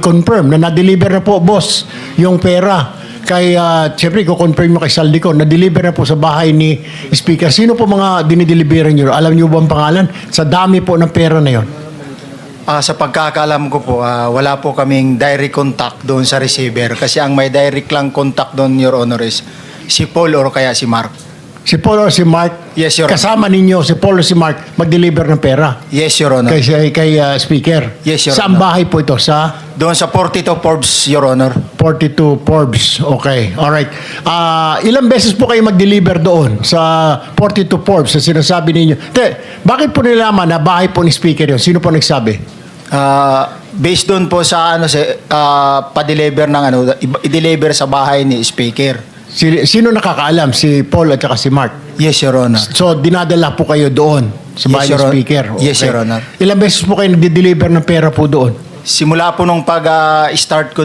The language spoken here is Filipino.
i-confirm na na-deliver na po, boss, yung pera. Kay, siyempre, ko-confirm mo kay Saldico, na-deliver na po sa bahay ni Speaker. Sino po mga dinideliveran nyo? Alam nyo ba ang pangalan? Sa dami po ng pera na yon. Sa pagkakaalam ko po, wala po kaming direct contact doon sa receiver kasi ang may direct lang contact doon, Your Honor, is si Paul or kaya si Mark. Si Paul o si Mark? Yes, Your Honor. Kasama ninyo, si Paul o si Mark, mag-deliver ng pera? Yes, Your Honor. Kay Speaker? Yes, Your Saan Honor. bahay po ito? Sa Doon sa 42 Forbes, Your Honor. 42 Forbes. Okay. Alright. Ilang beses po kayo mag-deliver doon sa 42 Forbes sa sinasabi ninyo? Bakit po nilaman na bahay po ni Speaker yun? Sino po nagsabi? Based doon po sa pa-deliver ng i-deliver sa bahay ni Speaker. Sino nakakaalam? Si Paul at saka si Mark? Yes, Your Honor. So, dinadala po kayo doon sa bahay Yes, ni Your Honor. Speaker? Yes, Your Honor. Ilang beses po kayo nag-deliver ng pera po doon? Simula po nung pag-start ko